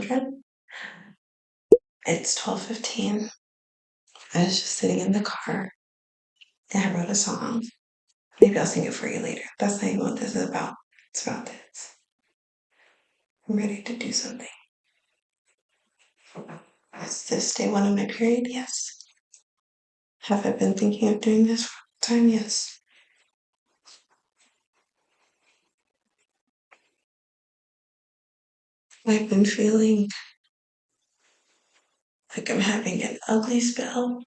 children. It's 12:15. I was just sitting in the car and I wrote a song. Maybe I'll sing it for you later. That's not even what this is about. It's about this. I'm ready to do something. Is this day one of my period? Yes. Have I been thinking of doing this for a time? Yes. I've been feeling like I'm having an ugly spell.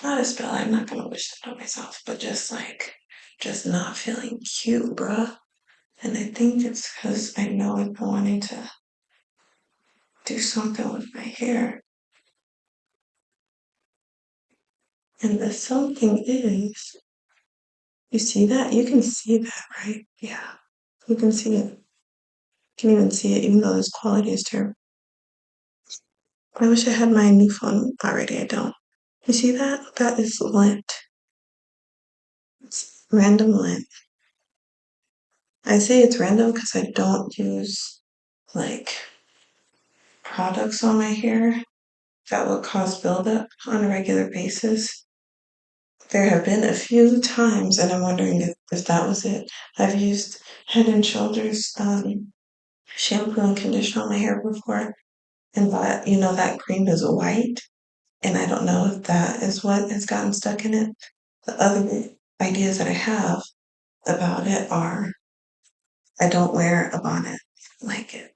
Not a spell, I'm not gonna wish that on myself, but just not feeling cute, bruh. And I think it's because I know I've been wanting to do something with my hair. And the something is, you see that? You can see that, right? Yeah, you can see it. You can even see it, even though this quality is terrible. I wish I had my new phone already. I don't. You see that? That is lint. It's random lint. I say it's random because I don't use like products on my hair that would cause buildup on a regular basis. There have been a few times, and I'm wondering if that was it. I've used Head and Shoulders shampoo and conditioner on my hair before, and that cream is white, and I don't know if that is what has gotten stuck in it. The other ideas that I have about it are I don't wear a bonnet like it.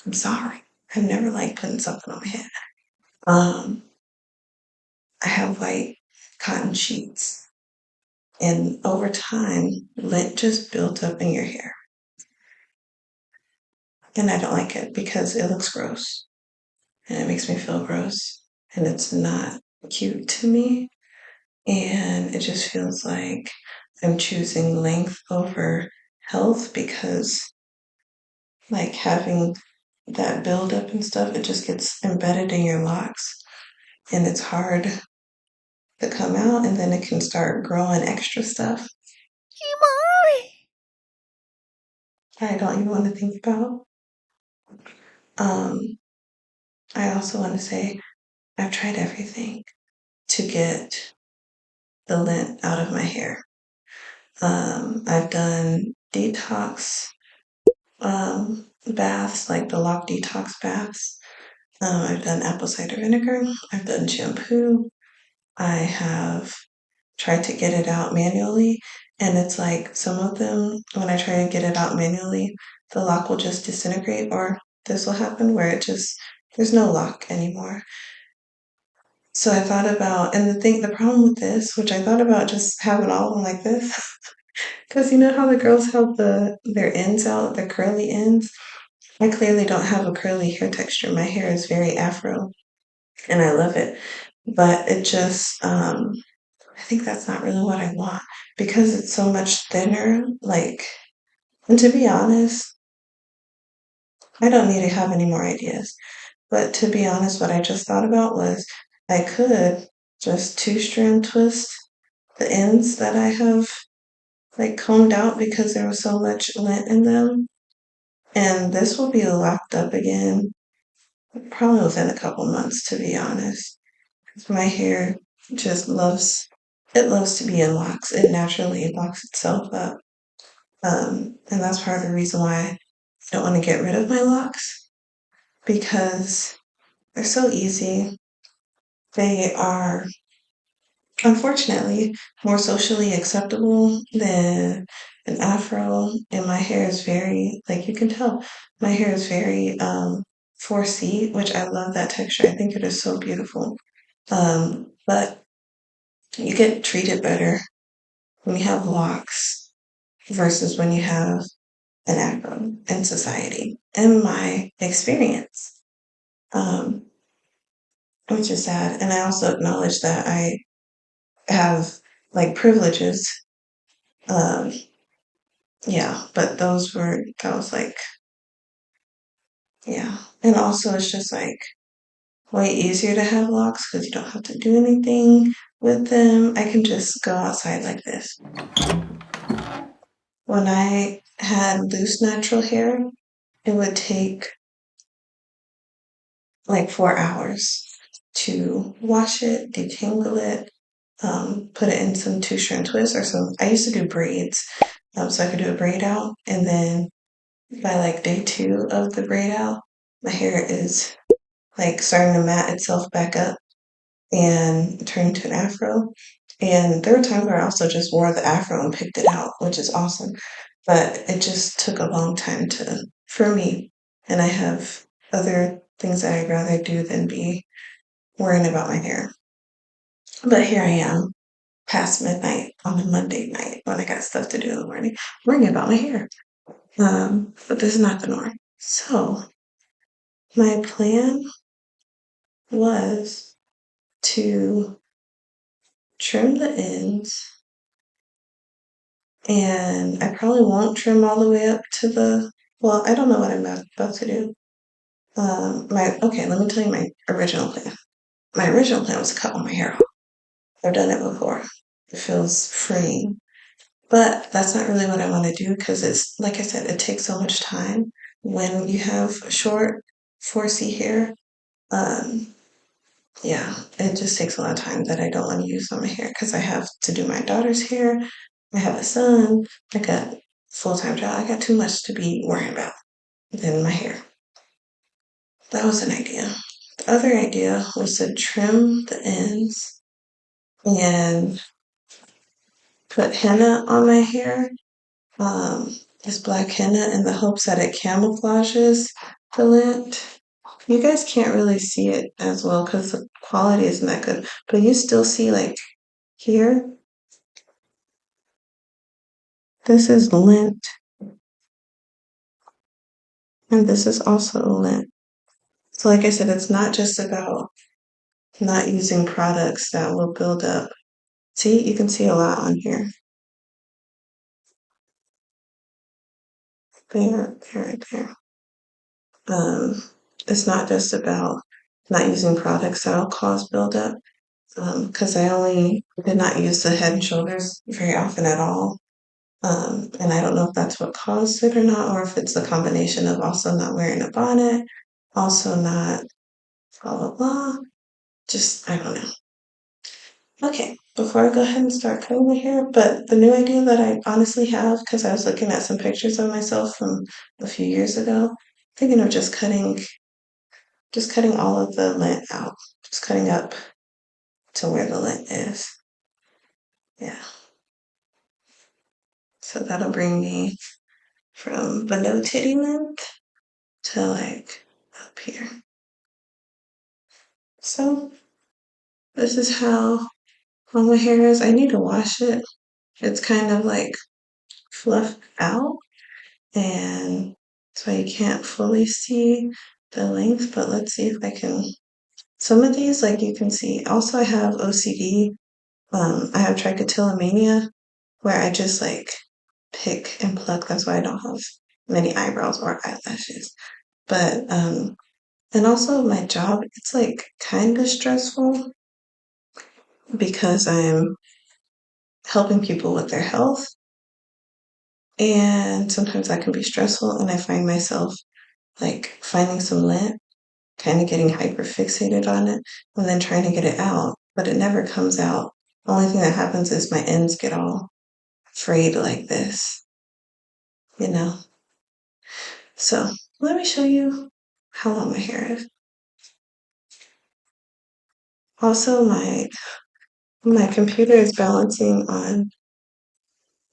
I'm sorry. I've never liked putting something on my head. Um, I have white cotton sheets, and over time, lint just builds up in your hair. And I don't like it because it looks gross and it makes me feel gross and it's not cute to me. And it just feels like I'm choosing length over health because, like, having that buildup and stuff, it just gets embedded in your locks and it's hard to come out, and then it can start growing extra stuff I don't even want to think about. Um, I also want to say I've tried everything to get the lint out of my hair. I've done detox baths, like the lock detox baths. I've done apple cider vinegar. I've done shampoo. I have tried to get it out manually. And it's like some of them, when I try to get it out manually, the lock will just disintegrate, or this will happen where there's no lock anymore. So I thought about, and the problem with this, which I thought about just having all of them like this, because you know how the girls have their ends out, the curly ends? I clearly don't have a curly hair texture. My hair is very afro and I love it. But I think that's not really what I want because it's so much thinner. Like, and to be honest, I don't need to have any more ideas. But to be honest, what I just thought about was I could just two strand twist the ends that I have like combed out because there was so much lint in them. And this will be locked up again probably within a couple months, to be honest. My hair just loves to be in locks. It naturally locks itself up. And that's part of the reason why I don't want to get rid of my locks because they're so easy. They are, unfortunately, more socially acceptable than an afro. And my hair is very, like you can tell, my hair is very 4C, which I love that texture. I think it is so beautiful. But you get treated better when you have locks versus when you have an afro in society, in my experience, um, which is sad. And I also acknowledge that I have like privileges. Um, yeah, but that was like, yeah. And also, it's just like way easier to have locks because you don't have to do anything with them. I can just go outside like this. When I had loose natural hair, it would take like 4 hours to wash it, detangle it, put it in some two strand twists or some. I used to do braids, so I could do a braid out, and then by like day two of the braid out, my hair is like starting to mat itself back up and turn into an afro. And there were times where I also just wore the afro and picked it out, which is awesome. But it just took a long time to for me. And I have other things that I'd rather do than be worrying about my hair. But here I am, past midnight on a Monday night when I got stuff to do in the morning, worrying about my hair. But this is not the norm. So my plan was to trim the ends, and I probably won't trim all the way up to the. Well, I don't know what I'm about to do. My okay, let me tell you my original plan. My original plan was to cut all my hair off. I've done it before. It feels freeing, but that's not really what I want to do because it's like I said, it takes so much time when you have short 4C hair. Um, yeah, it just takes a lot of time that I don't want to use on my hair because I have to do my daughter's hair. I have a son. I got full-time job. I got too much to be worrying about than my hair. That was an idea. The other idea was to trim the ends and put henna on my hair. This black henna in the hopes that it camouflages the lint. You guys can't really see it as well because the quality isn't that good, but you still see like here, this is lint, and this is also lint. So like I said, it's not just about not using products that will build up. See, you can see a lot on here. There, there, right there. Um, it's not just about not using products that'll cause buildup, because I only did not use the Head and Shoulders very often at all. And I don't know if that's what caused it or not, or if it's a combination of also not wearing a bonnet, also not blah blah blah. Just I don't know. Okay, before I go ahead and start cutting my hair, but the new idea that I honestly have, because I was looking at some pictures of myself from a few years ago, thinking of just cutting all of the lint out, just cutting up to where the lint is. Yeah, so that'll bring me from below titty length to like up here. So this is how long my hair is. I need to wash it. It's kind of like fluffed out, and so you can't fully see the length, but let's see if I can. Some of these, like you can see, also I have OCD. I have trichotillomania where I just like pick and pluck. That's why I don't have many eyebrows or eyelashes. But and also my job, it's like kind of stressful because I'm helping people with their health. And sometimes that can be stressful. And I find myself like finding some lint, kind of getting hyper fixated on it, and then trying to get it out. But it never comes out. The only thing that happens is my ends get all frayed like this, you know? So let me show you how long my hair is. Also, my computer is balancing on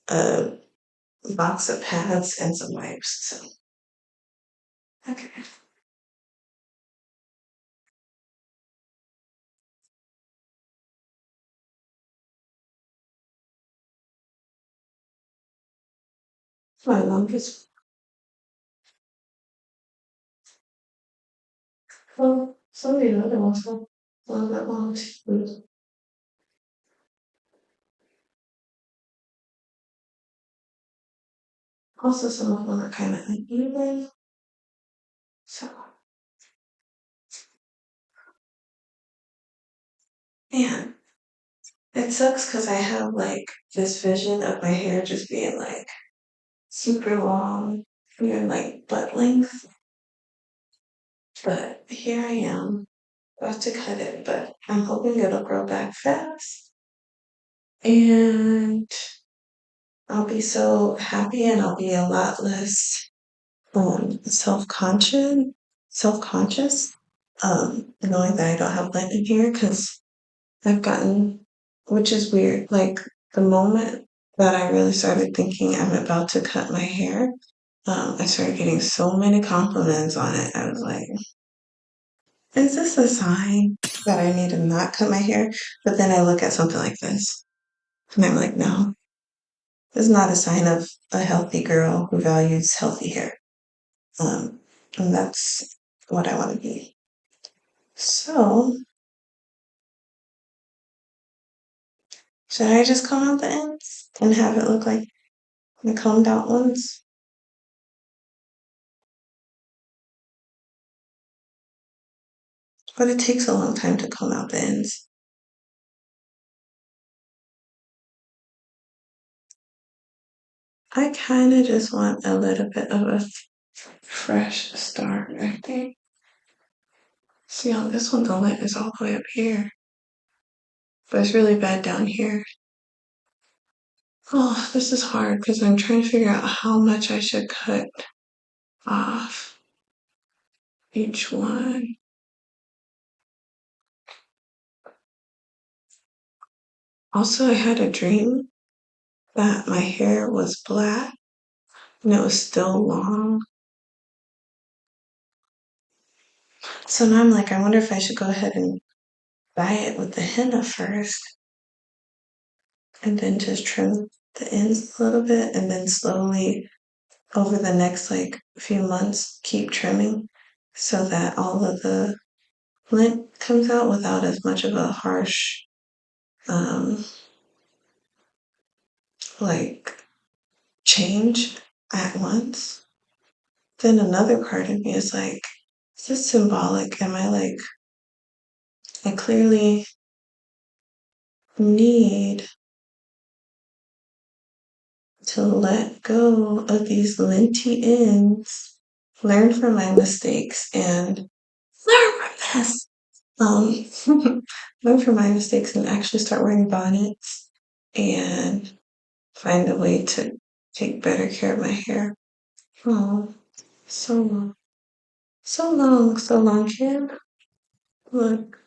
a box of pads and some wipes. So okay. My longest well, some of the other ones are a little bit long too. Also, some of them are kind of uneven. So, man, it sucks because I have like this vision of my hair just being like super long, even like butt length. But here I am, about to cut it, but I'm hoping it'll grow back fast. And I'll be so happy and I'll be a lot less self-conscious, knowing that I don't have lint in here because I've gotten, which is weird, like the moment that I really started thinking I'm about to cut my hair, I started getting so many compliments on it. I was like, is this a sign that I need to not cut my hair? But then I look at something like this and I'm like, no, this is not a sign of a healthy girl who values healthy hair. Um, and that's what I want to be. So, should I just comb out the ends and have it look like the combed out ones? But it takes a long time to comb out the ends. I kind of just want a little bit of a fresh start, I think. See, on this one, the lint is all the way up here, but it's really bad down here. Oh, this is hard because I'm trying to figure out how much I should cut off each one. Also, I had a dream that my hair was black and it was still long. So now I'm like, I wonder if I should go ahead and dye it with the henna first and then just trim the ends a little bit and then slowly over the next like few months keep trimming so that all of the lint comes out without as much of a harsh um like change at once. Then another part of me is like, is this symbolic? Am I like, I clearly need to let go of these linty ends, learn from my mistakes, and learn from this. Learn from my mistakes and actually start wearing bonnets and find a way to take better care of my hair. Oh, so long. So long, so long, kid. Look.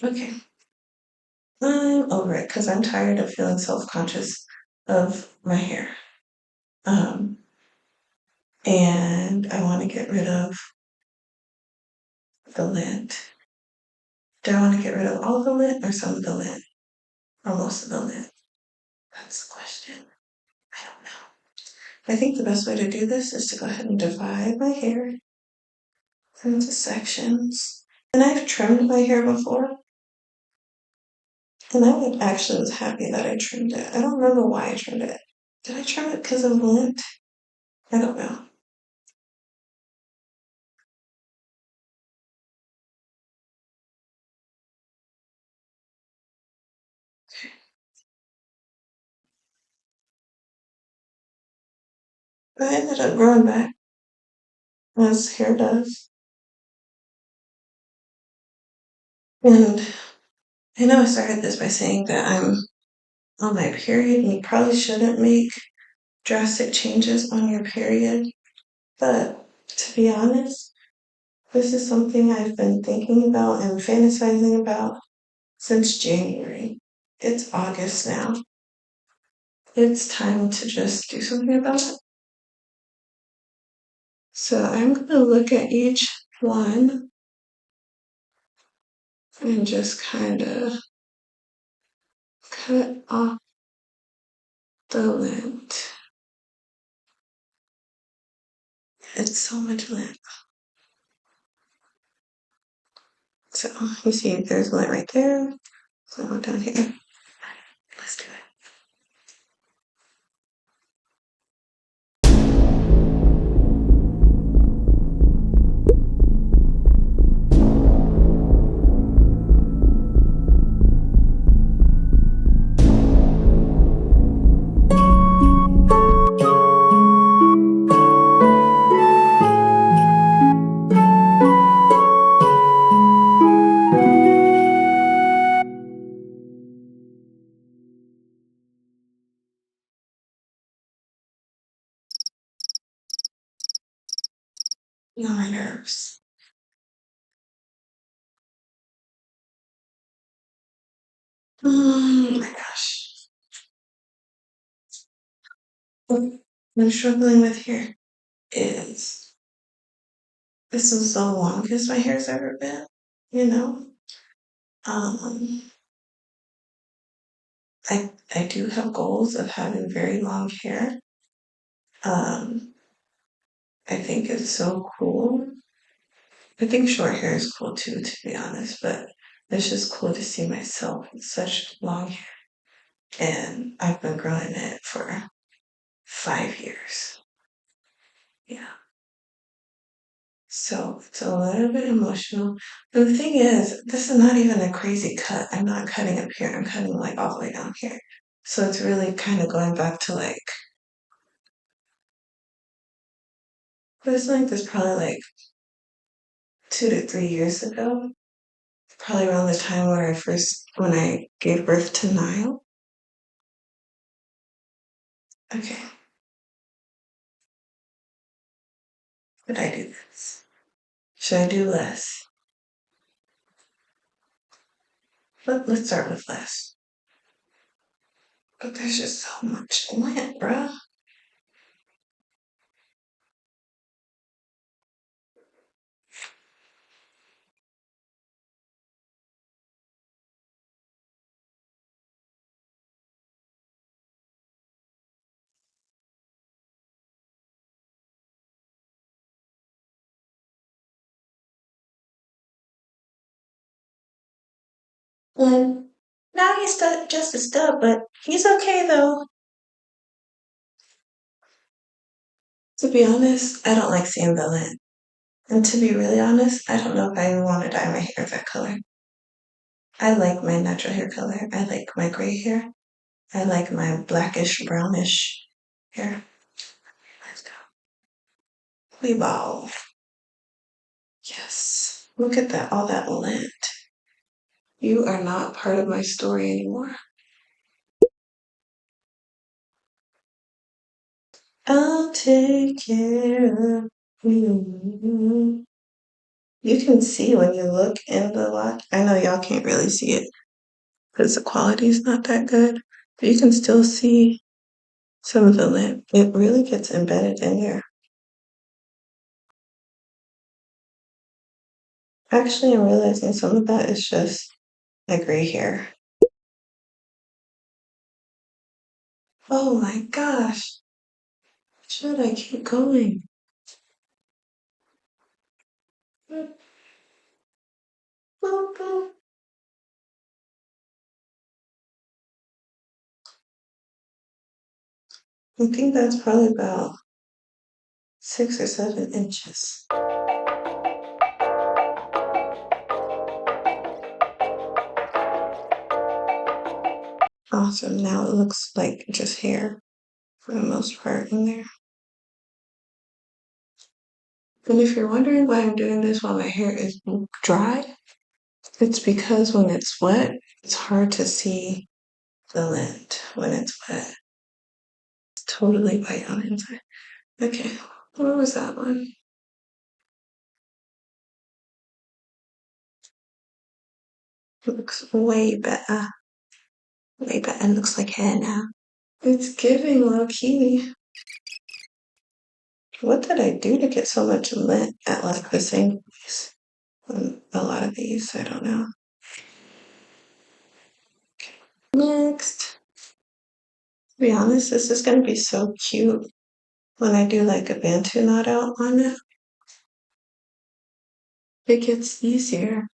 Okay. I'm over it because I'm tired of feeling self-conscious of my hair. Um, and I want to get rid of the lint. Do I want to get rid of all the lint or some of the lint? Or most of the lint? That's the question. I don't know. I think the best way to do this is to go ahead and divide my hair into sections. And I've trimmed my hair before, and actually was happy that I trimmed it. I don't remember why I trimmed it. Did I trim it because of lint? I don't know. But I ended up growing back, as hair does. And I know I started this by saying that I'm on my period, and you probably shouldn't make drastic changes on your period. But to be honest, this is something I've been thinking about and fantasizing about since January. It's August now. It's time to just do something about it. So I'm going to look at each one and just kind of cut off the lint. It's so much lint. So you see there's lint right there. So down here. Let's do it. No, my nerves. Oh my gosh. What I'm struggling with here is this is the longest my hair's ever been, you know? Um, I do have goals of having very long hair. Um, I think it's so cool. I think short hair is cool too, to be honest, but it's just cool to see myself with such long hair. And I've been growing it for 5 years. Yeah. So it's a little bit emotional. And the thing is, this is not even a crazy cut. I'm not cutting up here. I'm cutting like all the way down here. So it's really kind of going back to like, but it's like this probably like 2 to 3 years ago. Probably around the time when I gave birth to Niall. Okay, but I do this. Should I do less? Let's start with less. But there's just so much lint, bruh. And now he's just a stub, but he's okay though. To be honest, I don't like seeing the lint. And to be really honest, I don't know if I even want to dye my hair that color. I like my natural hair color. I like my gray hair. I like my blackish, brownish hair. Let's go. We ball. Yes. Look at that, all that lint. You are not part of my story anymore. I'll take care of you. You can see when you look in the lot. I know y'all can't really see it because the quality is not that good, but you can still see some of the lint. It really gets embedded in there. Actually, I'm realizing some of that is just my gray hair. Oh my gosh. Should I keep going? Boop, boop, boop. I think that's probably about 6 or 7 inches. Awesome. Now it looks like just hair for the most part in there. And if you're wondering why I'm doing this while my hair is dry, it's because when it's wet, it's hard to see the lint when it's wet. It's totally white on the inside. Okay, what was that one? It looks way better. Way better. It looks like hair now. It's giving low key. What did I do to get so much lint at like the same place? On a lot of these, I don't know. Next. To be honest, this is gonna be so cute when I do like a Bantu knot out on it. It gets easier.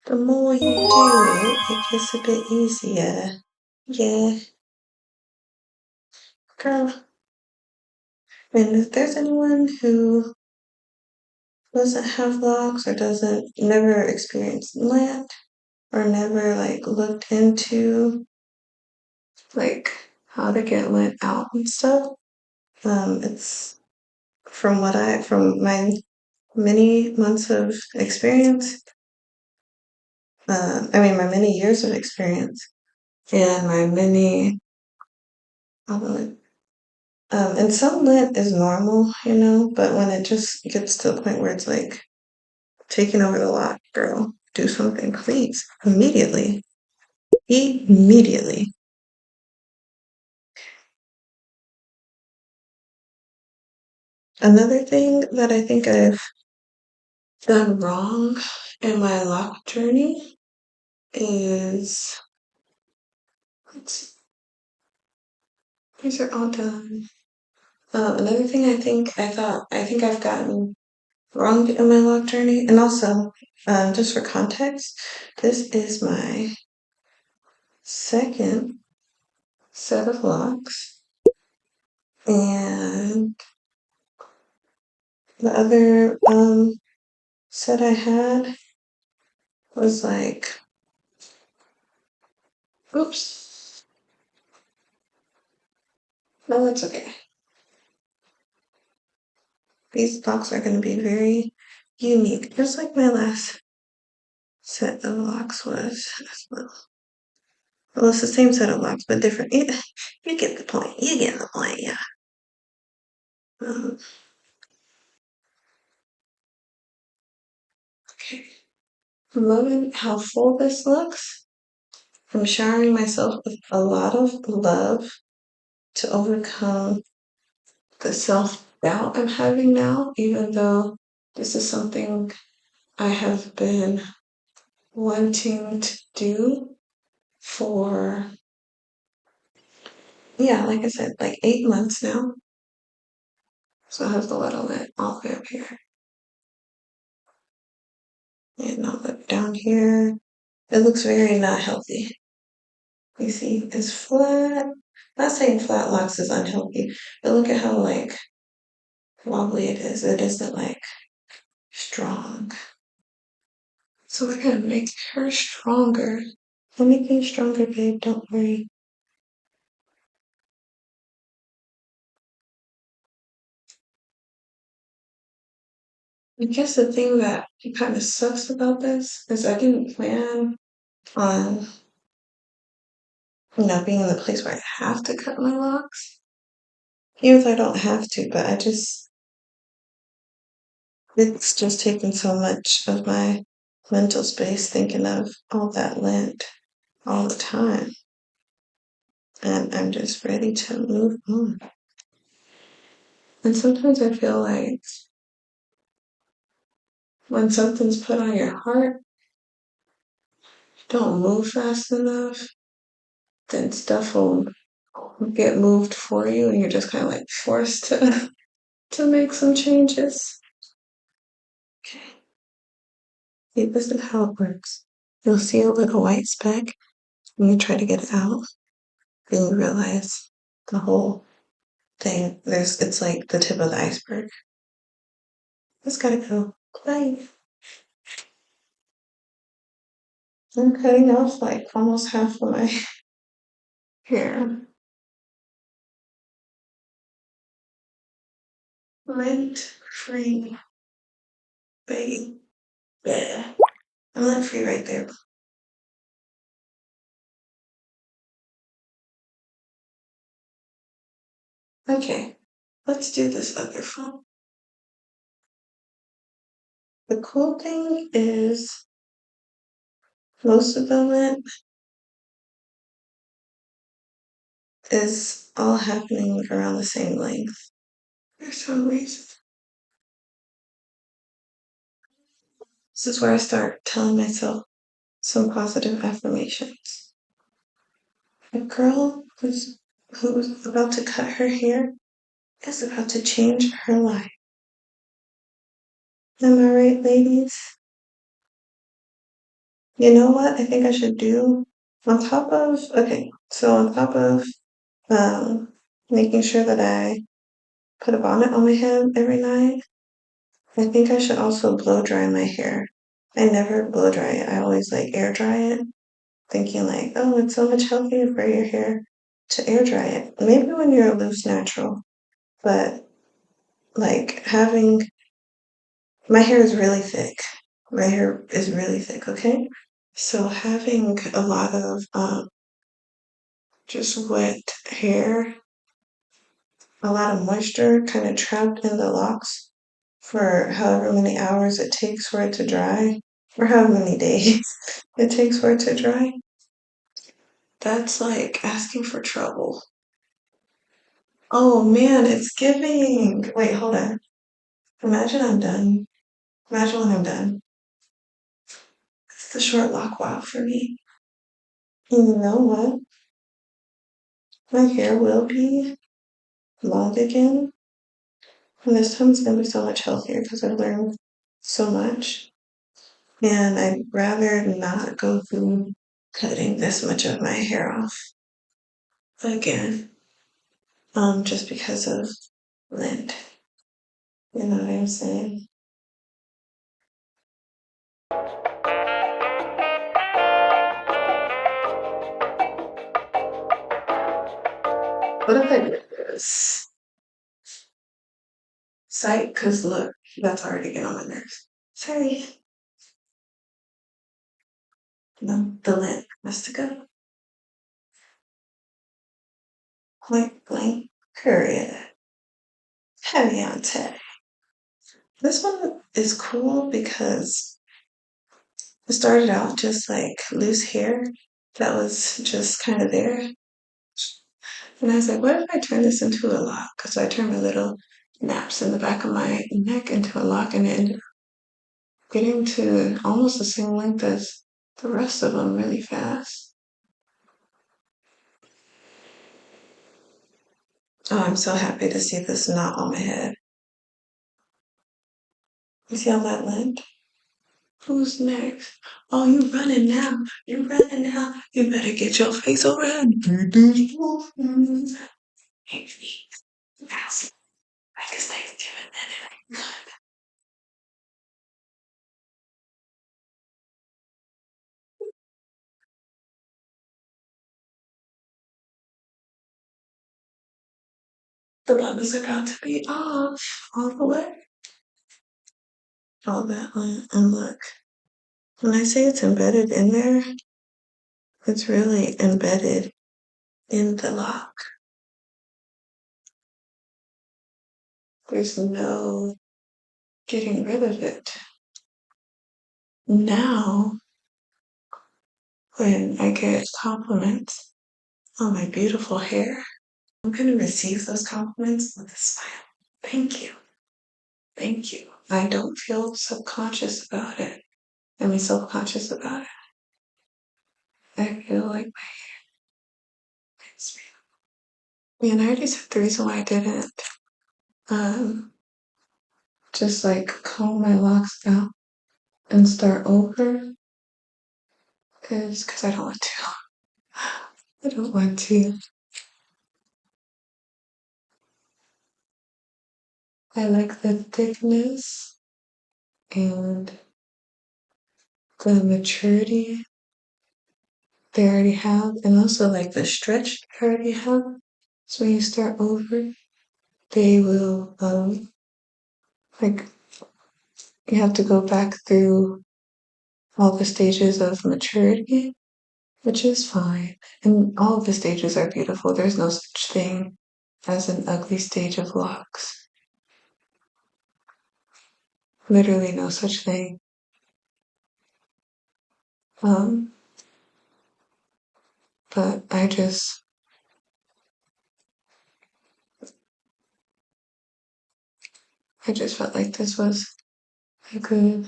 The more you do it, it gets a bit easier. Yeah, girl. And if there's anyone who doesn't have locks or doesn't never experienced lint or never like looked into like how to get lint out and stuff, it's from my many months of experience, I mean, my many years of experience and my many, And some lint is normal, you know, but when it just gets to the point where it's like taking over the lot, girl, do something, please, immediately. Immediately. Another thing that I think I've done wrong in my lock journey is, let's see, these are all done. Another thing I think I've gotten wrong in my lock journey, and also, just for context, this is my second set of locks, and the other set I had was like, oops, no, that's okay. These locks are going to be very unique, just like my last set of locks was. Well, it's the same set of locks, but different. You get the point. You get the point, yeah. Um, okay. I'm loving how full this looks. I'm showering myself with a lot of love to overcome the self doubt I'm having now, even though this is something I have been wanting to do for, yeah, like I said, like 8 months now. So I have the little lid all the way up here. And I'll look down here. It looks very not healthy. You see, it's flat. Not saying flat locks is unhealthy, but look at how like wobbly it is. It isn't like strong. So we're gonna make her stronger. I'll make you stronger, babe. Don't worry. I guess the thing that kind of sucks about this is I didn't plan on, being in the place where I have to cut my locks. Even though I don't have to, but it's just taken so much of my mental space thinking of all that lint all the time. And I'm just ready to move on. And sometimes I feel like when something's put on your heart, don't move fast enough, then stuff will get moved for you and you're just kind of like forced to to make some changes. Okay. See, this is how it works. You'll see a little white speck when you try to get it out, then you realize the whole thing. It's like the tip of the iceberg. It's gotta go. Bye. I'm cutting off like almost half of my hair. Lint free, baby. I'm lint free right there. Okay, let's do this other phone. The cool thing is most of the lint is all happening around the same length for some reason. This is where I start telling myself some positive affirmations. A girl who's about to cut her hair is about to change her life. Am I right, ladies? You know what I think I should do? On top of um, making sure that I put a bonnet on my head every night, I think I should also blow dry my hair. I never blow dry it. I always like air dry it, thinking like, oh, it's so much healthier for your hair to air dry it. Maybe when you're a loose natural, but like having my hair is really thick. My hair is really thick, okay? So having a lot of just wet hair a lot of moisture kind of trapped in the locks for however many hours it takes for it to dry, or however many days it takes for it to dry. That's like asking for trouble. Oh man, it's giving. Wait, hold on. Imagine I'm done. Imagine when I'm done. It's the short lock wow for me. And you know what? My hair will be long again. And this time it's gonna be so much healthier because I've learned so much. And I'd rather not go through cutting this much of my hair off again. Just because of lint. You know what I'm saying? What if I did this? Sight, cause look, that's already getting on my nerves. Sorry. No, the lint has to go. Point blank, period. Heavy on tech. This one is cool because it started out just like loose hair that was just kind of there. And I was like, what if I turn this into a lock? So I turned my little naps in the back of my neck into a lock and it ended up getting to almost the same length as the rest of them really fast. Oh, I'm so happy to see this knot on my head. You see all that lint? Who's next? Oh, you running now. You running now. You better get your face over here. Maybe. Fast. I can stay doing that. The bubbles are about to be off all the way. All that lint. And look, when I say it's embedded in there, it's really embedded in the lock. There's no getting rid of it. Now, when I get compliments on my beautiful hair, I'm going to receive those compliments with a smile. Thank you. Thank you. I don't feel subconscious about it. I mean, self-conscious about it. I feel like my hair is real. Man, I already said the reason why I didn't um, just like comb my locks out and start over is because I don't want to. I don't want to. I like the thickness and the maturity they already have, and also like the stretch they already have. So when you start over, they will like you have to go back through all the stages of maturity, which is fine. And all of the stages are beautiful. There's no such thing as an ugly stage of locks. Literally no such thing. Um, but I just felt like this was a good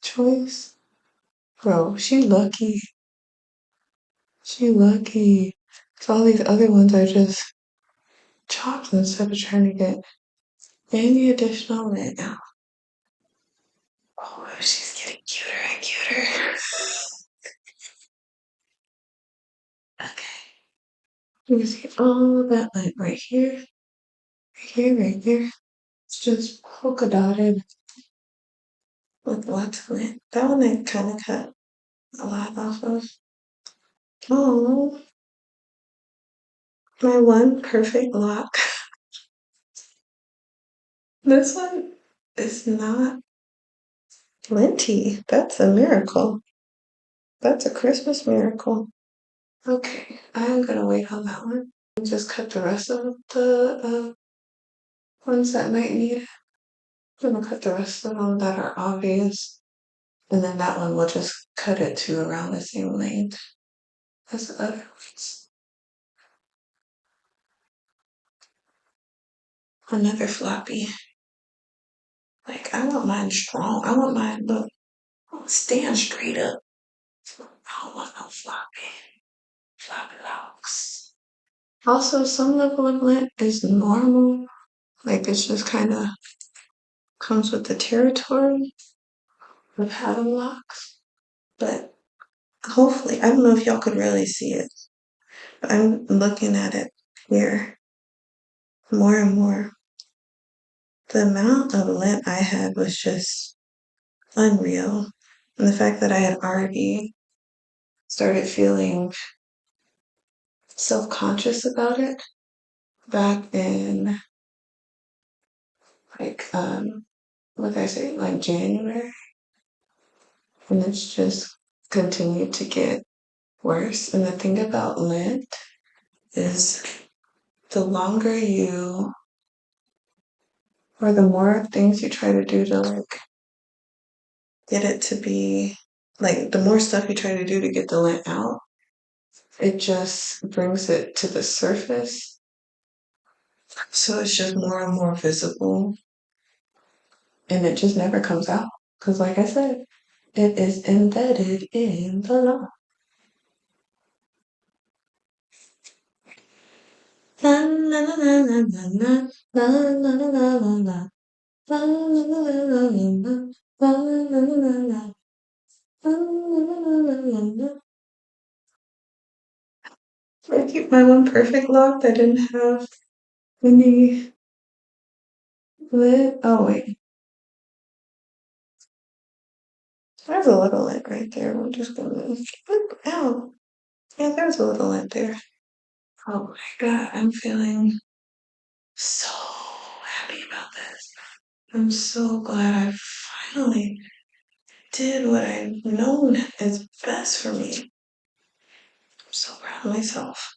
choice. Bro, she lucky. She lucky. 'Cause all these other ones are just chopped instead of trying to get any additional lint out. Oh, she's getting cuter and cuter. Okay. You can see all that lint right here, right here, right there. It's just polka dotted with lots of lint. That one I kind of cut a lot off of. Oh, my one perfect lock. This one is not linty. That's a miracle. That's a Christmas miracle. Okay, I'm gonna wait on that one and just cut the rest of the ones that might need. I'm gonna cut the rest of them that are obvious. And then that one will just cut it to around the same length as the other ones. Another floppy. Like, I want mine strong. I want mine, look, stand straight up. I don't want no floppy locks. Also, some level of lint is normal. Like, it's just kind of comes with the territory of having locks. But hopefully, I don't know if y'all could really see it, but I'm looking at it here more and more. The amount of lint I had was just unreal. And the fact that I had already started feeling self-conscious about it back in like what did I say, like January. And it's just continued to get worse. And the thing about lint is the longer you or the more things you try to do to like get it to be like the more stuff you try to do to get the lint out, it just brings it to the surface. So it's just more and more visible and it just never comes out. Because, like I said, it is embedded in the law. La la la la la la la la la la la la. La la la la la la la. La la la la la la. La la la la la la. I keep my one perfect lock that didn't have any lid. Oh wait, there's a little lid right there. I'm just gonna. Ow! Yeah, there's a little lid there. Oh my god, I'm feeling so happy about this. I'm so glad I finally did what I've known is best for me. I'm so proud of myself.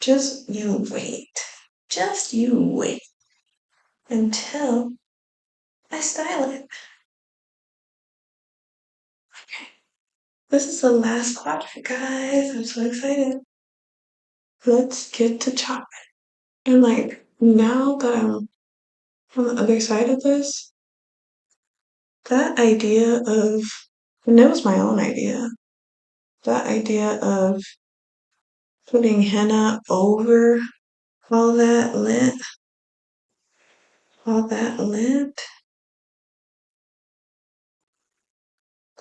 Just you wait. Just you wait until I style it. Okay. This is the last quadrant, guys. I'm so excited. Let's get to chopping. And like now that I'm on the other side of this, that idea of, and it was my own idea, that idea of putting henna over all that lint, all that lint,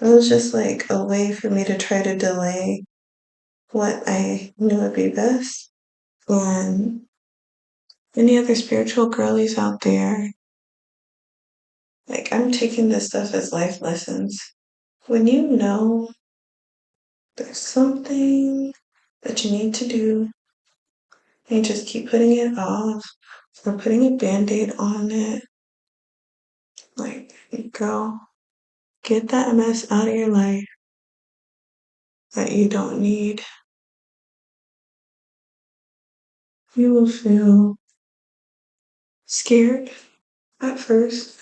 it was just like a way for me to try to delay what I knew would be best. And any other spiritual girlies out there, like I'm taking this stuff as life lessons. When you know there's something that you need to do, and you just keep putting it off or putting a band-aid on it, like, girl, get that mess out of your life that you don't need. You will feel scared at first.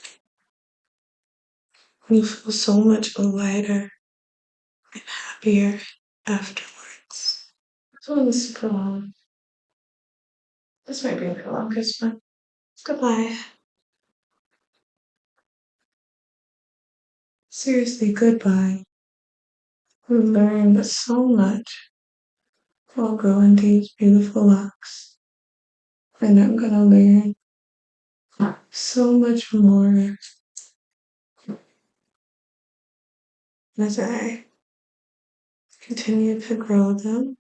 You feel so much lighter and happier afterwards. This one's super long. This might be the longest one. Goodbye. Seriously, goodbye. We learned so much while growing these beautiful locks. And I'm gonna learn so much more as I continue to grow them.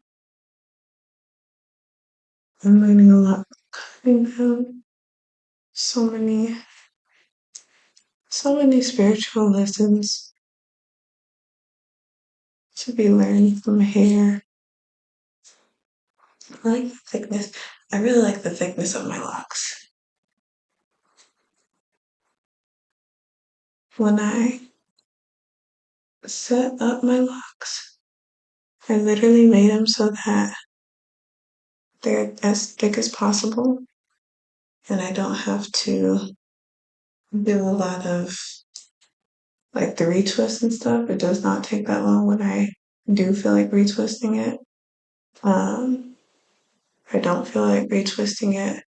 I'm learning a lot from them. So many spiritual lessons to be learned from hair. I like the thickness. I really like the thickness of my locks. When I set up my locks, I literally made them so that they're as thick as possible. and I don't have to do a lot of like the retwist and stuff. It does not take that long when I do feel like retwisting it. Um, I don't feel like retwisting it.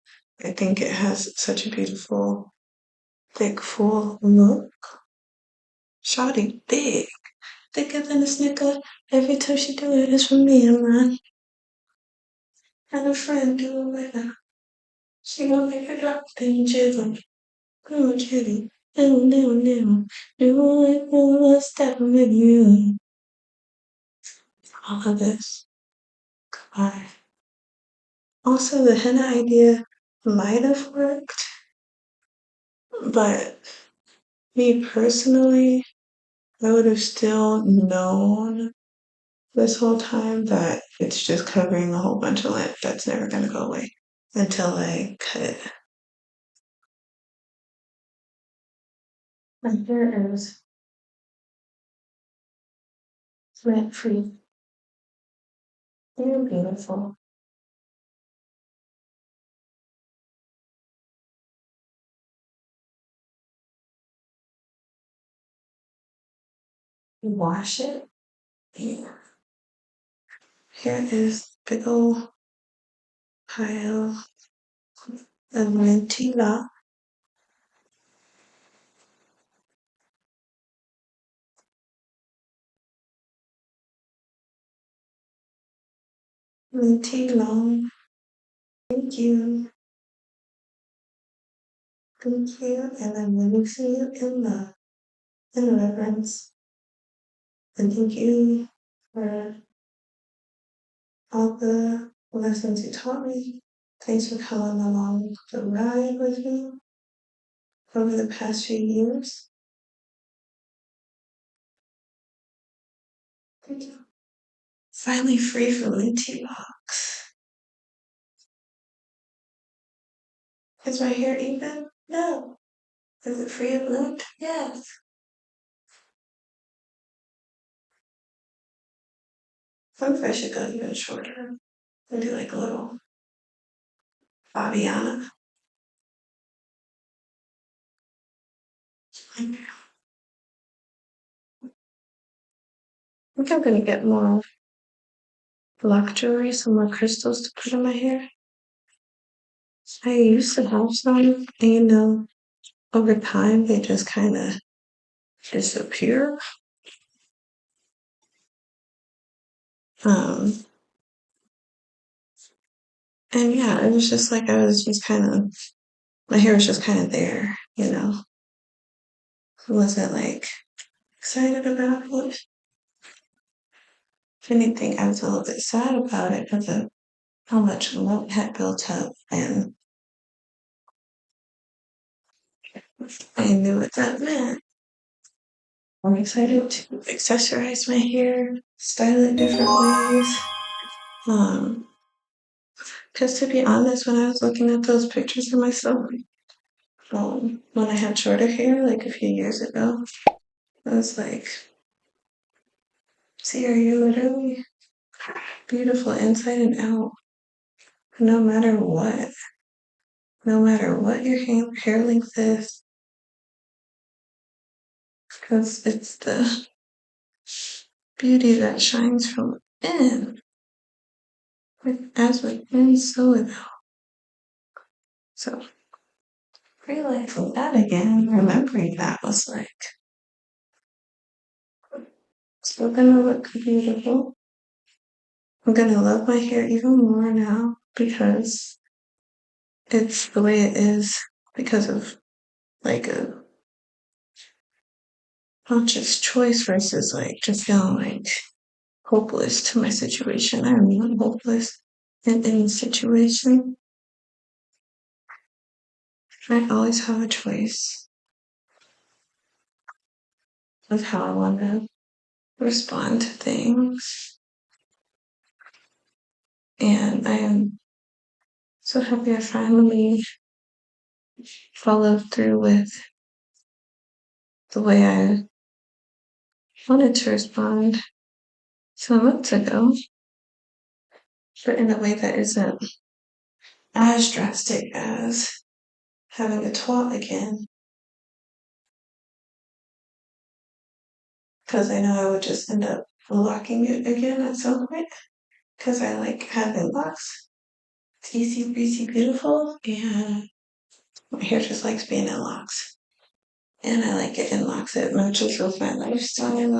I think it has such a beautiful, thick, full look. Shawty big, thicker than a snicker. Every time she do it, it's for me and mine. And a friend do it with her. She gon' make her drop, then jiggle. Come on, kitty. No, no, no. Do it for a step with you. All of this. Goodbye. Also, the henna idea might have worked, but me personally, I would have still known this whole time that it's just covering a whole bunch of lint that's never gonna go away until I cut it. My hair is lint free. They're beautiful. You wash it. Yeah. Here is big old pile of minty lock. Minty long. Thank you. Thank you. And I'm releasing you in love and reverence. And thank you for all the lessons you taught me. Thanks for coming along the ride with me over the past few years. Thank you. Finally free from minty locks. Is my hair even? No. Is it free of lint? Yes. I wonder if I should go even shorter and do like a little Fabiana. I think I'm gonna get more black jewelry, some more crystals to put in my hair. I used to have some, and over time they just kind of disappear. Um, and yeah, it was just like I was just kind of, my hair was just kind of there, I wasn't like excited about it. If anything, I was a little bit sad about it because of how much love had built up, and I knew what that meant. I'm excited to accessorize my hair, style it different ways. Because to be honest, when I was looking at those pictures of myself, when I had shorter hair, like a few years ago, I was like, see, are you literally beautiful inside and out? No matter what, no matter what your hair length is, because it's the beauty that shines from within. As within, so without. So realizing that again, remembering that was like, still gonna look beautiful. I'm gonna love my hair even more now because it's the way it is because of like a conscious choice versus like just feeling like hopeless to my situation. I am not hopeless in any situation. I always have a choice of how I want to respond to things. And I am so happy I finally followed through with the way I wanted to respond some months ago, but in a way that isn't as drastic as having a twat again because I know I would just end up locking it again at some point because I like having locks. It's easy, breezy, beautiful, and my hair just likes being in locks. And I like it in locks. It matches with my lifestyle of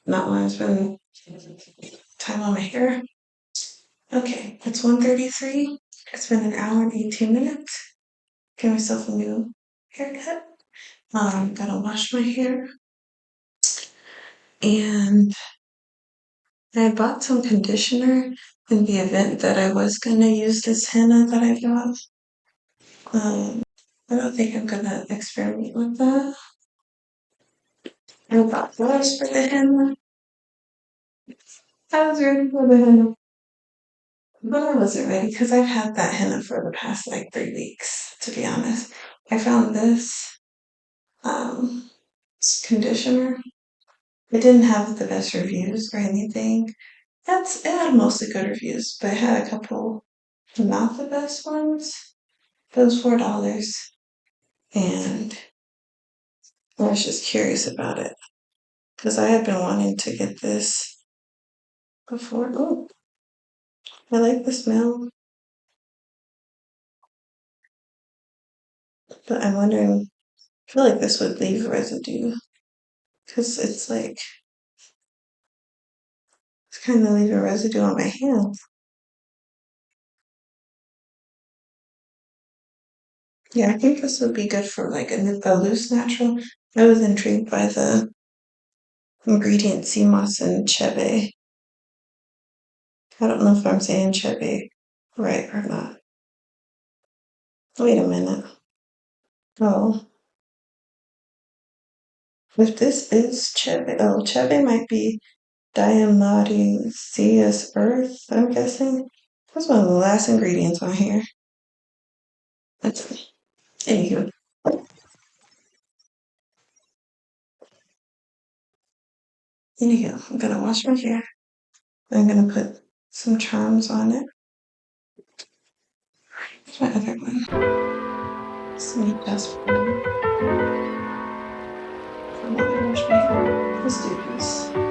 not wanting to spend time on my hair. Okay, it's 1:33. It's been an hour and 18 minutes. Give myself a new haircut. I'm gonna wash my hair. And I bought some conditioner in the event that I was gonna use this henna that I got. I don't think I'm gonna experiment with that. I bought gloves for the henna. I was ready for the henna. But I wasn't ready because I've had that henna for the past like 3 weeks, to be honest. I found this um, conditioner. It didn't have the best reviews or anything. It had mostly good reviews, but it had a couple not the best ones. It was $4, and I was just curious about it because I had been wanting to get this before. Oh, I like the smell, but I'm wondering. I feel like this would leave residue because it's kind of leaving residue on my hands. Yeah, I think this would be good for like a loose natural. I was intrigued by the ingredient sea moss and chebe. I don't know if I'm saying chebe right or not. Wait a minute. Oh, if this is chebe, oh, chebe might be diatomaceous earth, I'm guessing. That's one of the last ingredients on here. That's anywho. Anywho, I'm gonna wash my hair. I'm gonna put some charms on it. Where's my other one? Sweet dust from while I wash my hair. Let's do this.